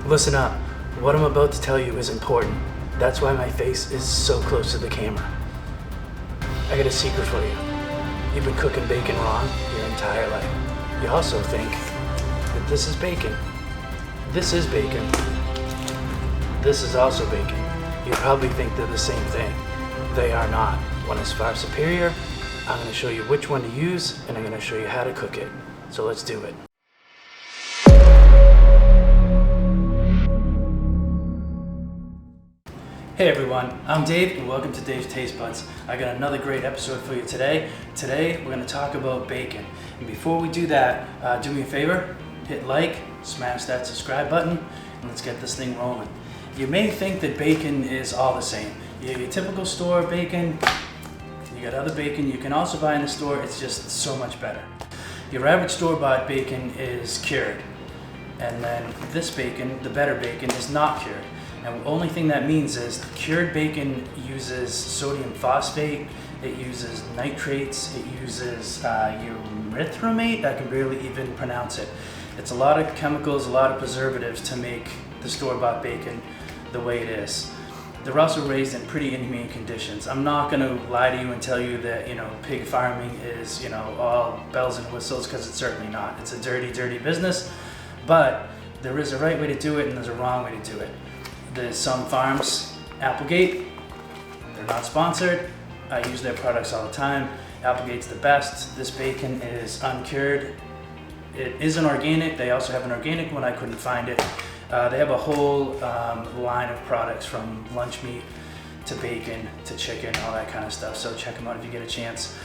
Listen up. What I'm about to tell you is important. That's why my face is so close to the camera. I got a secret for you. You've been cooking bacon wrong your entire life. You also think that this is bacon. This is bacon. This is also bacon. You probably think they're the same thing. They are not. One is far superior. I'm going to show you which one to use, and I'm going to show you how to cook it. So let's do it. Hey everyone, I'm Dave and welcome to Dave's Taste Buds. I got another great episode for you today. Today we're going to talk about bacon. And before we do that, do me a favor, hit like, smash that subscribe button, and let's get this thing rolling. You may think that bacon is all the same. Your typical store bacon, you got other bacon you can also buy in the store, it's just so much better. Your average store-bought bacon is cured. And then this bacon, the better bacon, is not cured. And the only thing that means is cured bacon uses sodium phosphate, it uses nitrates, it uses erythromate, I can barely even pronounce it. It's a lot of chemicals, a lot of preservatives to make the store-bought bacon the way it is. They're also raised in pretty inhumane conditions. I'm not going to lie to you and tell you that, pig farming is, all bells and whistles, because it's certainly not. It's a dirty, dirty business, but there is a right way to do it and there's a wrong way to do it. There's some farms, Applegate, they're not sponsored. I use their products all the time. Applegate's the best. This bacon is uncured. It is an organic. They also have an organic one. I couldn't find it. They have a whole line of products from lunch meat to bacon to chicken, all that kind of stuff. So check them out if you get a chance.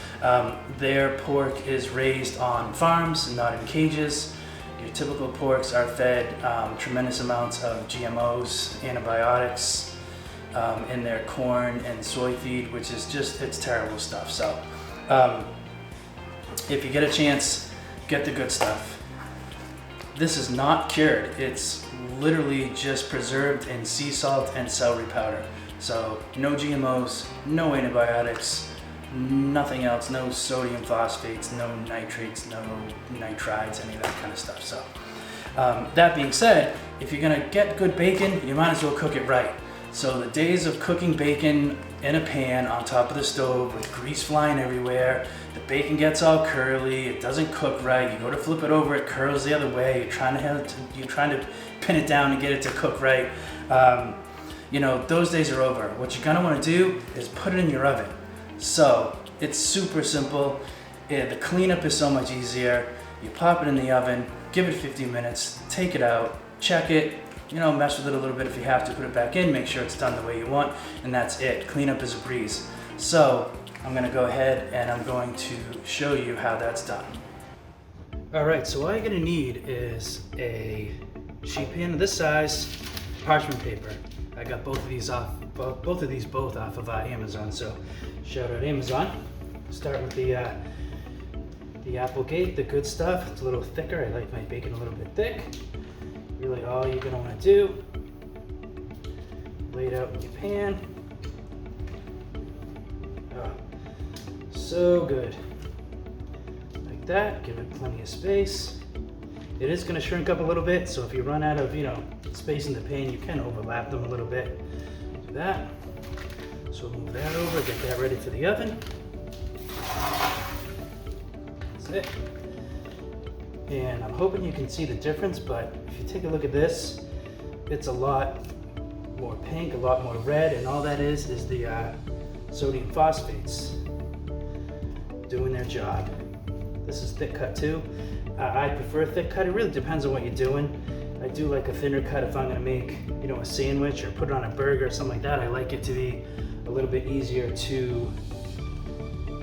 Their pork is raised on farms, not in cages. Your typical porks are fed tremendous amounts of GMOs, antibiotics in their corn and soy feed, which is it's terrible stuff. So if you get a chance, get the good stuff. This is not cured. It's literally just preserved in sea salt and celery powder. So no GMOs, no antibiotics, nothing else, no sodium phosphates, no nitrates, no nitrites, any of that kind of stuff. So that being said, if you're gonna get good bacon, you might as well cook it right. So the days of cooking bacon in a pan on top of the stove with grease flying everywhere, the bacon gets all curly, it doesn't cook right, you go to flip it over, it curls the other way, you're trying to pin it down and get it to cook right. Those days are over. What you're gonna wanna do is put it in your oven. So it's super simple. The cleanup is so much easier. You pop it in the oven, give it 15 minutes, take it out, check it, mess with it a little bit if you have to, put it back in, make sure it's done the way you want, and that's it. Cleanup is a breeze. So I'm gonna go ahead and I'm going to show you how that's done. All right, so all you're gonna need is a sheet pan of this size, parchment paper. I got both of these off of Amazon, so shout out Amazon. Start with the Applegate, the good stuff. It's a little thicker. I like my bacon a little bit thick. Really all you're gonna wanna do, lay it out in your pan. Oh, so good. Like that, give it plenty of space. It is gonna shrink up a little bit, so if you run out of, space in the pan, you can overlap them a little bit. Do that. So move that over, get that ready for the oven. That's it. And I'm hoping you can see the difference, but if you take a look at this, it's a lot more pink, a lot more red, and all that is the sodium phosphates doing their job. This is thick cut too. I prefer thick cut. It really depends on what you're doing. I do like a thinner cut if I'm gonna make, a sandwich or put it on a burger or something like that. I like it to be a little bit easier to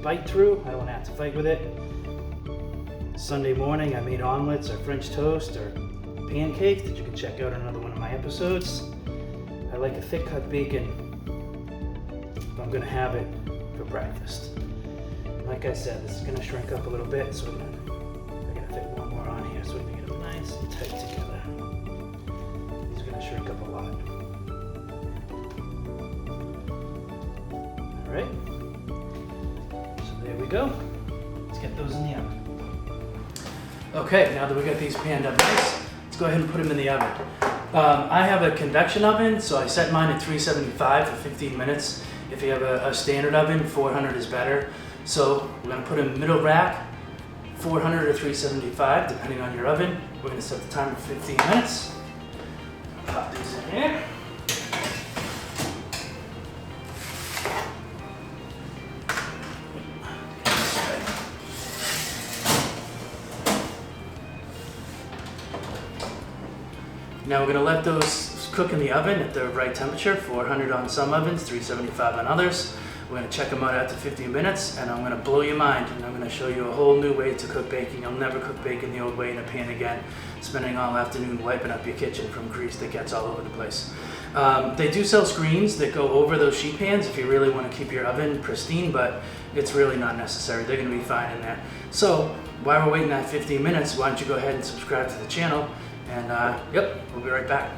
bite through. I don't have to fight with it. Sunday morning, I made omelets or French toast or pancakes that you can check out on another one of my episodes. I like a thick cut bacon if I'm gonna have it for breakfast. Like I said, this is gonna shrink up a little bit, so I gotta fit one more on here so we can get them nice and tight together. These are gonna shrink up a lot. All right, so there we go. Let's get those in the oven. Okay, now that we got these panned up nice, let's go ahead and put them in the oven. I have a convection oven, so I set mine at 375 for 15 minutes. If you have a standard oven, 400 is better. So we're gonna put a middle rack, 400 or 375, depending on your oven. We're gonna set the timer for 15 minutes. Pop these in here. Now we're going to let those cook in the oven at the right temperature, 400 on some ovens, 375 on others. We're going to check them out after 15 minutes, and I'm going to blow your mind, and I'm going to show you a whole new way to cook bacon. You'll never cook bacon the old way in a pan again, spending all afternoon wiping up your kitchen from grease that gets all over the place. They do sell screens that go over those sheet pans if you really want to keep your oven pristine, but it's really not necessary. They're going to be fine in there. So while we're waiting that 15 minutes, why don't you go ahead and subscribe to the channel. And yep, we'll be right back.